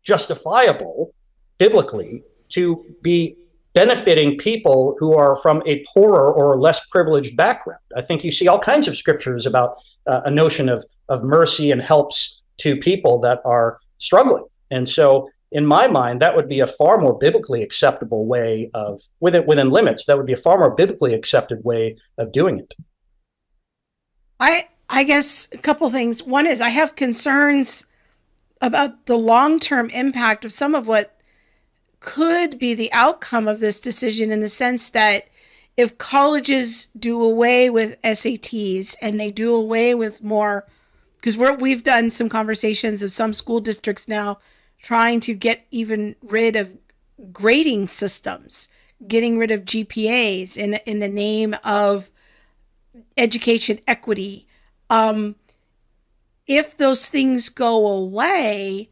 justifiable biblically to be benefiting people who are from a poorer or less privileged background. I think you see all kinds of scriptures about a notion of mercy and helps to people that are struggling. And so in my mind, that would be a far more biblically acceptable way of, within limits, that would be a far more biblically accepted way of doing it. I guess a couple things. One is I have concerns about the long-term impact of some of what could be the outcome of this decision, in the sense that if colleges do away with SATs and they do away with more, because we've done some conversations of some school districts now trying to get even rid of grading systems, getting rid of GPAs in the name of education equity. If those things go away,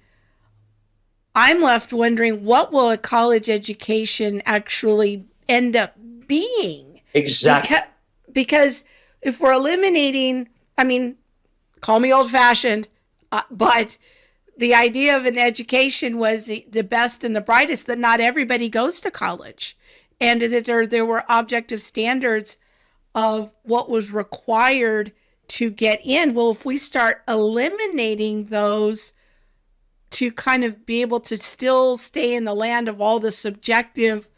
I'm left wondering, what will a college education actually end up being? Exactly. Because if we're eliminating, I mean, call me old-fashioned, but the idea of an education was the best and the brightest, that not everybody goes to college, and that there were objective standards of what was required to get in. Well, if we start eliminating those to kind of be able to still stay in the land of all the subjective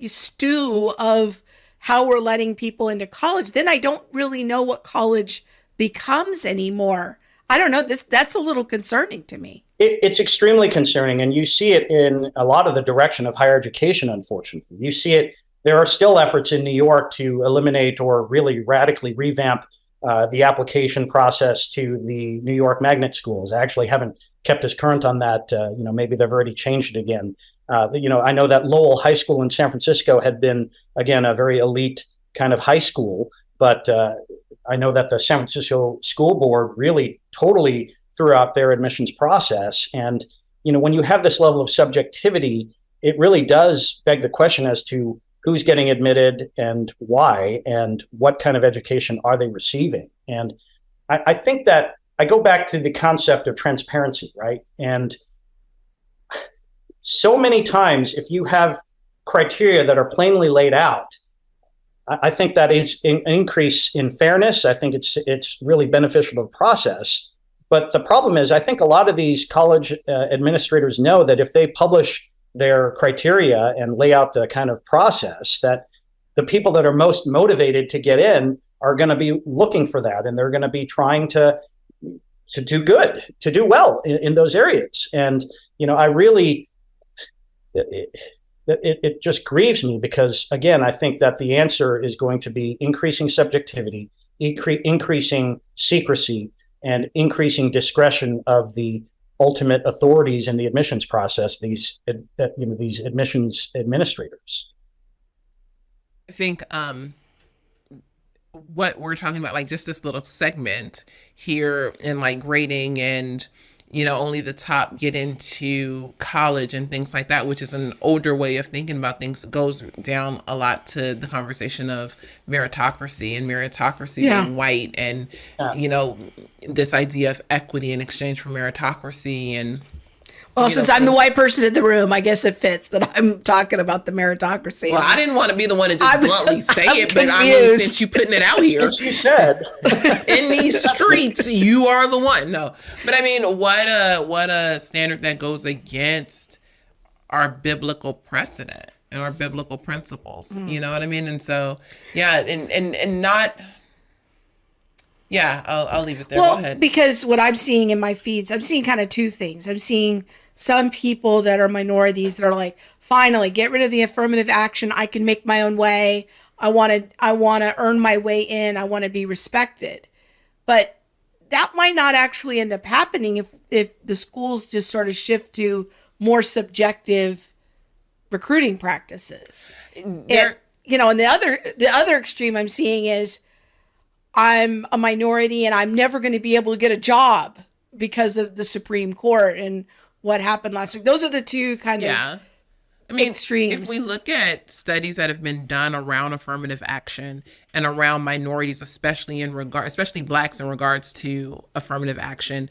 stew of how we're letting people into college, then I don't really know what college becomes anymore. I don't know. That's a little concerning to me. It's extremely concerning, and you see it in a lot of the direction of higher education, unfortunately. You see it. There are still efforts in New York to eliminate or really radically revamp the application process to the New York magnet schools. I actually haven't kept us current on that. Maybe they've already changed it again. I know that Lowell High School in San Francisco had been, again, a very elite kind of high school, but I know that the San Francisco School Board really totally threw out their admissions process. And, when you have this level of subjectivity, it really does beg the question as to who's getting admitted and why, and what kind of education are they receiving. And I think that I go back to the concept of transparency, right? And so many times, if you have criteria that are plainly laid out, I think that is an increase in fairness. I think it's really beneficial to the process. But the problem is, I think a lot of these college administrators know that if they publish their criteria and lay out the kind of process, that the people that are most motivated to get in are going to be looking for that, and they're going to be trying to do good, to do well in those areas. And I really, it just grieves me, because again, I think that the answer is going to be increasing subjectivity, increasing secrecy, and increasing discretion of the ultimate authorities in the admissions process, these admissions administrators. I think what we're talking about, like just this little segment here in like grading and only the top get into college and things like that, which is an older way of thinking about things, goes down a lot to the conversation of meritocracy being white, and this idea of equity in exchange for meritocracy. And Well, since I'm the white person in the room, I guess it fits that I'm talking about the meritocracy. Well, I didn't want to be the one to just bluntly say it, but I confused. mean, since you putting it out here, As you said, in these streets, you are the one. No, but I mean, what a standard that goes against our biblical precedent and our biblical principles. You know what I mean? And so, yeah, and not. Yeah, I'll leave it there. Well, Go ahead. because what I'm seeing in my feeds, I'm seeing kind of two things. I'm seeing some people that are minorities that are like, finally, get rid of the affirmative action. I can make my own way. I want to earn my way in. I want to be respected. But that might not actually end up happening if the schools just sort of shift to more subjective recruiting practices. And, you know, and the other extreme I'm seeing is, I'm a minority and I'm never going to be able to get a job because of the Supreme Court and what happened last week. Those are the two kind of extremes. If we look at studies that have been done around affirmative action and around minorities, especially blacks in regards to affirmative action,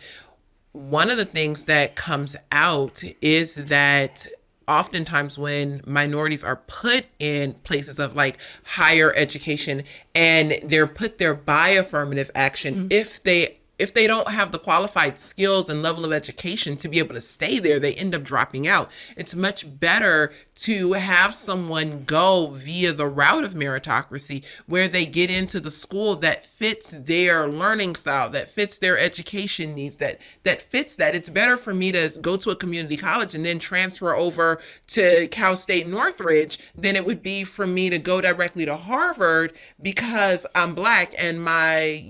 one of the things that comes out is that oftentimes when minorities are put in places of like higher education and they're put there by affirmative action, if they don't have the qualified skills and level of education to be able to stay there, they end up dropping out. It's much better to have someone go via the route of meritocracy where they get into the school that fits their learning style, that fits their education needs, that fits that. It's better for me to go to a community college and then transfer over to Cal State Northridge than it would be for me to go directly to Harvard because I'm black and my,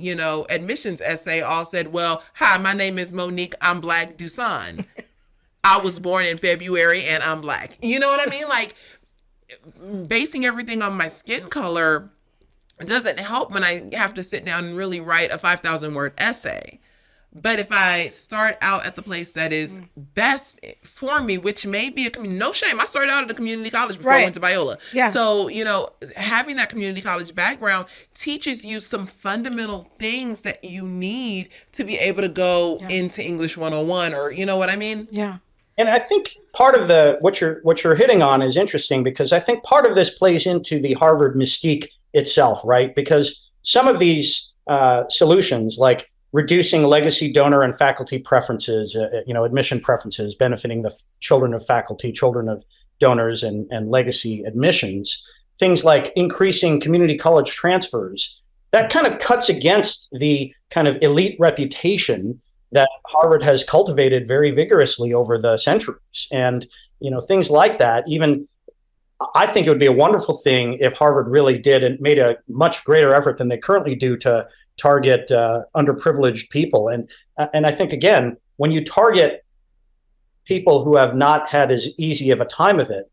admissions essay all said, well, hi, my name is Monique. I'm Black Dusan. I was born in February and I'm black. You know what I mean? Like basing everything on my skin color doesn't help when I have to sit down and really write a 5,000 word essay. But if I start out at the place that is best for me, which may be no shame. I started out at a community college before I went to Biola. Yeah. So, having that community college background teaches you some fundamental things that you need to be able to go into English 101 or, you know what I mean? Yeah. And I think part of what you're hitting on is interesting because I think part of this plays into the Harvard mystique itself, right? Because some of these solutions, like reducing legacy donor and faculty preferences, admission preferences, benefiting the children of faculty, children of donors, and legacy admissions, things like increasing community college transfers, that kind of cuts against the kind of elite reputation that Harvard has cultivated very vigorously over the centuries. And, things like that, even I think it would be a wonderful thing if Harvard really did and made a much greater effort than they currently do to target underprivileged people. And I think, again, when you target people who have not had as easy of a time of it,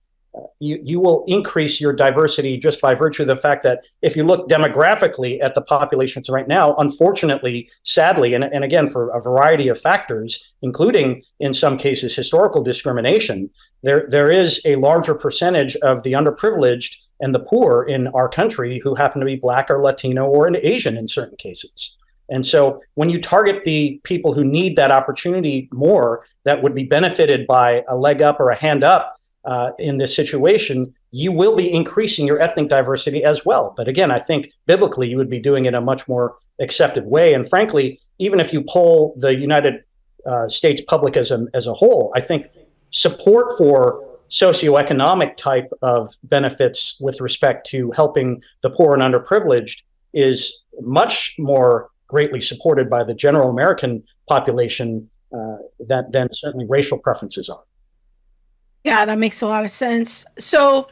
you will increase your diversity just by virtue of the fact that if you look demographically at the populations right now, unfortunately, sadly, and again, for a variety of factors, including in some cases historical discrimination, there is a larger percentage of the underprivileged and the poor in our country who happen to be Black or Latino or Asian in certain cases. And so when you target the people who need that opportunity more, that would be benefited by a leg up or a hand up in this situation, you will be increasing your ethnic diversity as well. But again, I think biblically you would be doing it in a much more accepted way. And frankly, even if you poll the United States public as a whole, I think support for socioeconomic type of benefits with respect to helping the poor and underprivileged is much more greatly supported by the general American population than certainly racial preferences are. Yeah, that makes a lot of sense. So,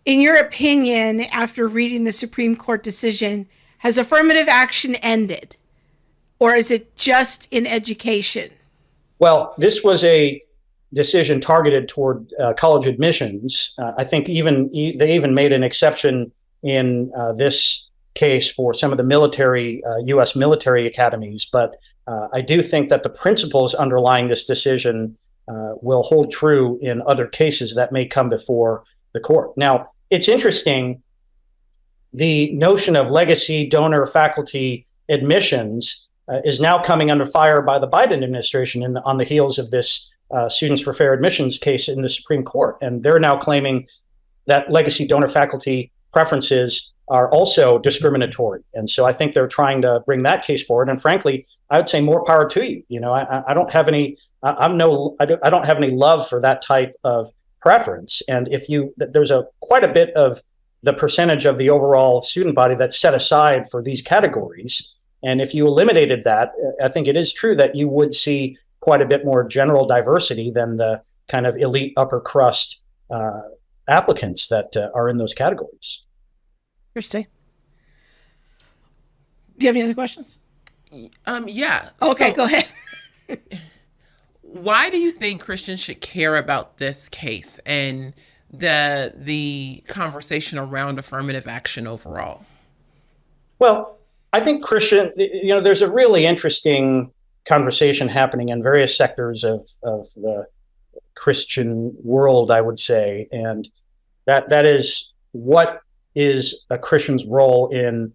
in your opinion, after reading the Supreme Court decision, has affirmative action ended? Or is it just in education? Well, this was a decision targeted toward college admissions. I think they even made an exception in this case for some of the U.S. military academies. But I do think that the principles underlying this decision will hold true in other cases that may come before the court. Now, it's interesting, the notion of legacy donor faculty admissions is now coming under fire by the Biden administration on the heels of this Students for Fair Admissions case in the Supreme Court. And they're now claiming that legacy donor faculty preferences are also discriminatory. And so I think they're trying to bring that case forward. And frankly, I would say more power to you. I don't have any, I don't have any love for that type of preference. And there's quite a bit of the percentage of the overall student body that's set aside for these categories. And if you eliminated that, I think it is true that you would see quite a bit more general diversity than the kind of elite upper crust applicants that are in those categories. Interesting. Do you have any other questions? Yeah. Okay, go ahead. Why do you think Christians should care about this case and the conversation around affirmative action overall? Well, I think there's a really interesting conversation happening in various sectors of the Christian world, I would say, and that is, what is a Christian's role in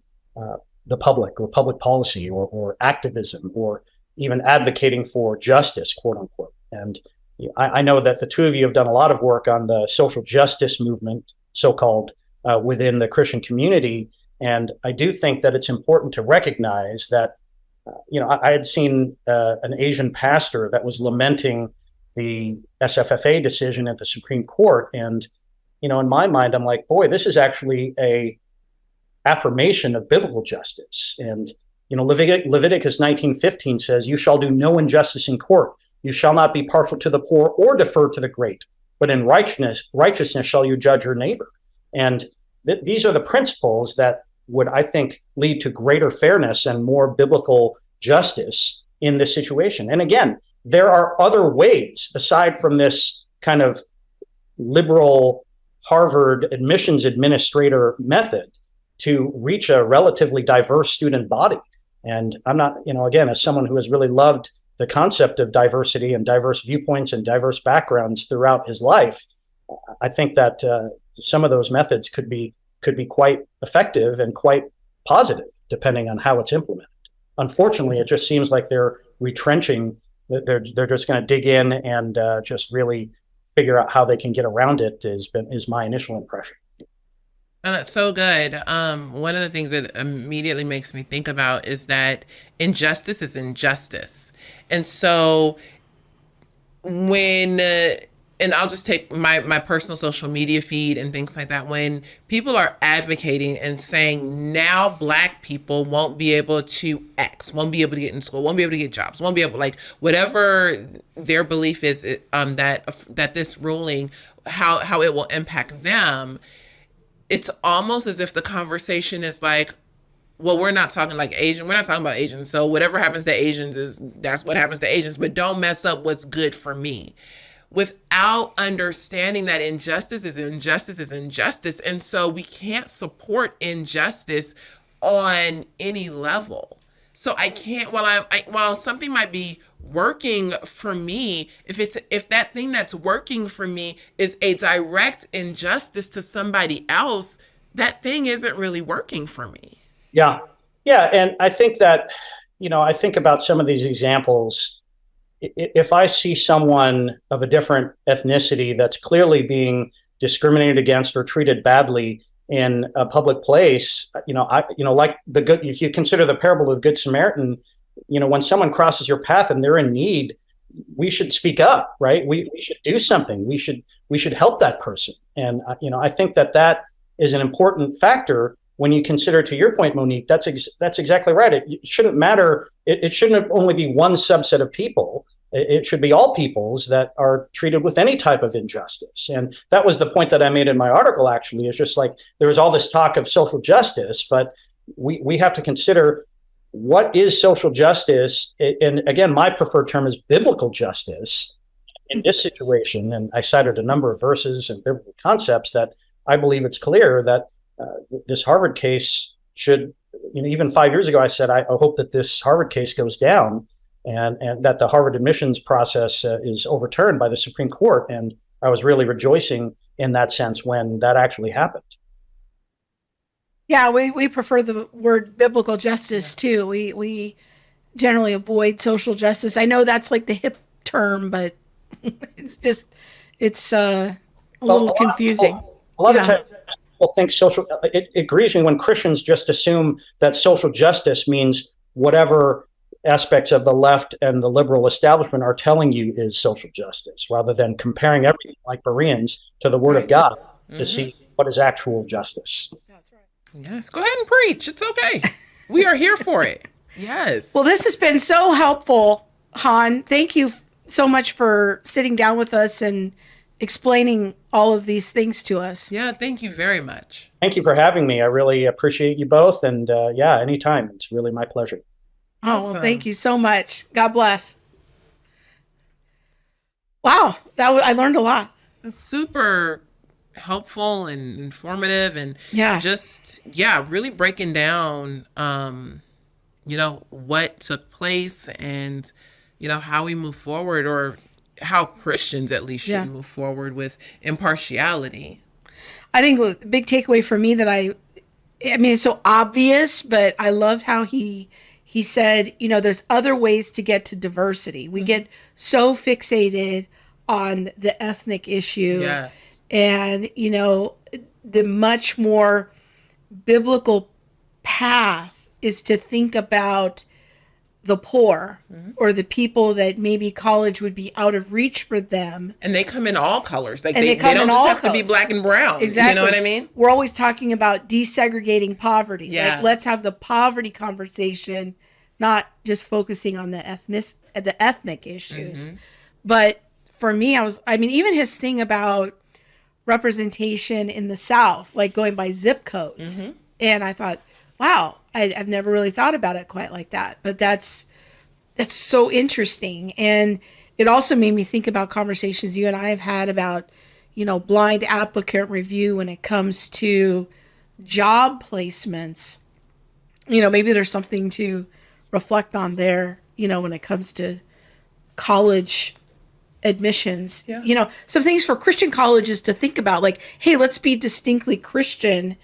the public or public policy or activism or even advocating for justice, quote unquote. And I know that the two of you have done a lot of work on the social justice movement, so-called, within the Christian community. And I do think that it's important to recognize that, I had seen an Asian pastor that was lamenting the SFFA decision at the Supreme Court. And, in my mind, I'm like, boy, this is actually a affirmation of biblical justice. And, Leviticus 19:15 says, "You shall do no injustice in court. You shall not be partial to the poor or defer to the great, but in righteousness shall you judge your neighbor." And these are the principles that would, I think, lead to greater fairness and more biblical justice in this situation. And again, there are other ways aside from this kind of liberal Harvard admissions administrator method to reach a relatively diverse student body. And I'm not, again, as someone who has really loved the concept of diversity and diverse viewpoints and diverse backgrounds throughout his life, I think that some of those methods could be quite effective and quite positive, depending on how it's implemented. Unfortunately, it just seems like they're retrenching. They're just going to dig in and just really figure out how they can get around it is my initial impression. And that's so good. One of the things that immediately makes me think about is that injustice is injustice. And so when, and I'll just take my personal social media feed and things like that, when people are advocating and saying now Black people won't be able to X, won't be able to get in school, won't be able to get jobs, won't be able, like, whatever their belief is, that this ruling, how it will impact them, it's almost as if the conversation is like, well, we're not talking like Asian. We're not talking about Asians. So whatever happens to Asians that's what happens to Asians, but don't mess up what's good for me. Without understanding that injustice is injustice is injustice. And so we can't support injustice on any level. So I can't, while something might be working for me, if that thing that's working for me is a direct injustice to somebody else, that thing isn't really working for me. Yeah. And I think that, I think about some of these examples. If I see someone of a different ethnicity that's clearly being discriminated against or treated badly in a public place, like if you consider the parable of the Good Samaritan, when someone crosses your path and they're in need, we should speak up, right? We should do something. We should help that person. And, I think that is an important factor when you consider, to your point, Monique, that's exactly right. It shouldn't matter. It shouldn't only be one subset of people. It should be all peoples that are treated with any type of injustice. And that was the point that I made in my article, actually. It's just like there was all this talk of social justice, but we have to consider what is social justice. And again, my preferred term is biblical justice in this situation. And I cited a number of verses and biblical concepts that I believe it's clear that this Harvard case should, even 5 years ago, I said, I hope that this Harvard case goes down and that the Harvard admissions process is overturned by the Supreme Court. And I was really rejoicing in that sense when that actually happened. Yeah, we prefer the word biblical justice too. We generally avoid social justice. I know that's like the hip term, but It's a little confusing. A lot of times people think it grieves me when Christians just assume that social justice means whatever aspects of the left and the liberal establishment are telling you is social justice, rather than comparing everything like Bereans to the Word of God to see what is actual justice. That's right. Yes, go ahead and preach. It's okay. We are here for it. Yes. Well, this has been so helpful, Hohn. Thank you so much for sitting down with us and explaining all of these things to us. Yeah, thank you very much. Thank you for having me. I really appreciate you both. And anytime. It's really my pleasure. Oh, well, thank you so much. God bless. Wow, I learned a lot. It's super helpful and informative, and really breaking down what took place, and how we move forward, or how Christians at least should move forward with impartiality. I think the big takeaway for me that I mean, it's so obvious, but I love how he said, there's other ways to get to diversity. We get so fixated on the ethnic issue. Yes. And, the much more biblical path is to think about the poor or the people that maybe college would be out of reach for them. And they come in all colors. Like they don't just have to be black and brown. Exactly. You know what I mean? We're always talking about desegregating poverty. Yeah. Like, let's have the poverty conversation, not just focusing on the ethnic issues. But for me, even his thing about representation in the South, like going by zip codes. And I thought, wow, I've never really thought about it quite like that. But that's so interesting. And it also made me think about conversations you and I have had about, blind applicant review when it comes to job placements. Maybe there's something to reflect on there, when it comes to college admissions. Yeah. Some things for Christian colleges to think about, like, hey, let's be distinctly Christian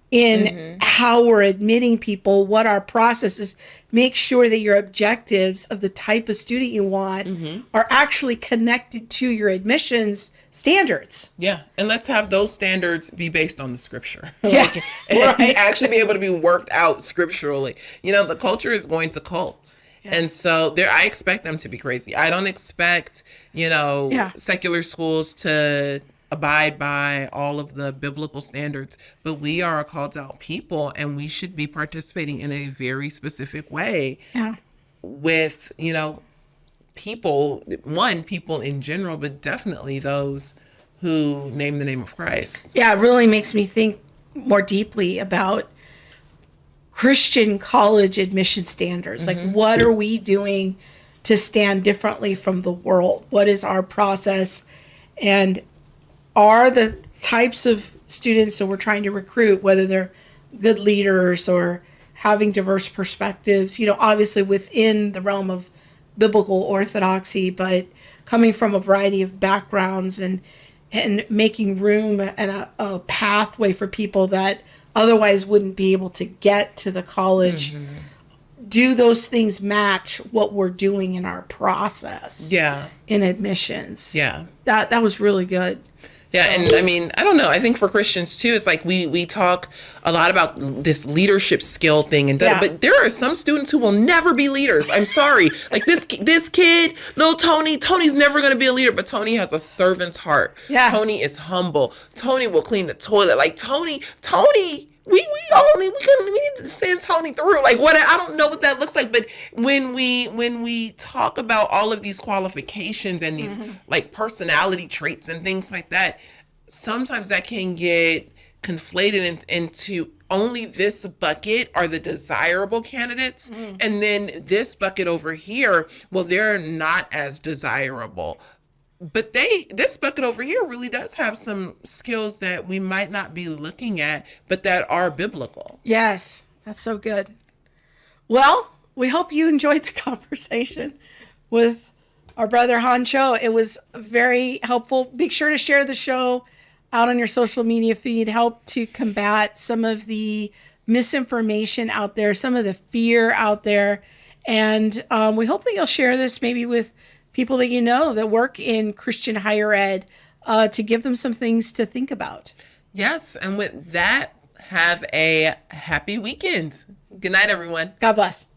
in how we're admitting people, what our process is. Make sure that your objectives of the type of student you want are actually connected to your admissions standards. Yeah. And let's have those standards be based on the scripture. Yeah. And actually be able to be worked out scripturally. The culture is going to cult. Yeah. And so I expect them to be crazy. I don't expect, secular schools to abide by all of the biblical standards, but we are a called out people, and we should be participating in a very specific way with, people in general, but definitely those who name the name of Christ. Yeah, it really makes me think more deeply about Christian college admission standards. Like, what are we doing to stand differently from the world? What is our process? And are the types of students that we're trying to recruit, whether they're good leaders or having diverse perspectives, obviously within the realm of biblical orthodoxy, but coming from a variety of backgrounds and making room and a pathway for people that otherwise wouldn't be able to get to the college. Do those things match what we're doing in our process? Yeah. In admissions. Yeah. That was really good. Yeah, and I mean, I don't know. I think for Christians too, it's like we talk a lot about this leadership skill thing, but there are some students who will never be leaders. I'm sorry, like this kid, little Tony's never going to be a leader, but Tony has a servant's heart. Yeah, Tony is humble. Tony will clean the toilet. Like Tony. We need to send Tony through. Like what? I don't know what that looks like, but when we talk about all of these qualifications and these like personality traits and things like that, sometimes that can get conflated into only this bucket are the desirable candidates, and then this bucket over here, well, they're not as desirable. But this bucket over here really does have some skills that we might not be looking at, but that are biblical. Yes, that's so good. Well, we hope you enjoyed the conversation with our brother Hohn Cho. It was very helpful. Be sure to share the show out on your social media feed. Help to combat some of the misinformation out there, some of the fear out there. And we hope that you'll share this maybe with people that you know that work in Christian higher ed to give them some things to think about. Yes. And with that, have a happy weekend. Good night, everyone. God bless.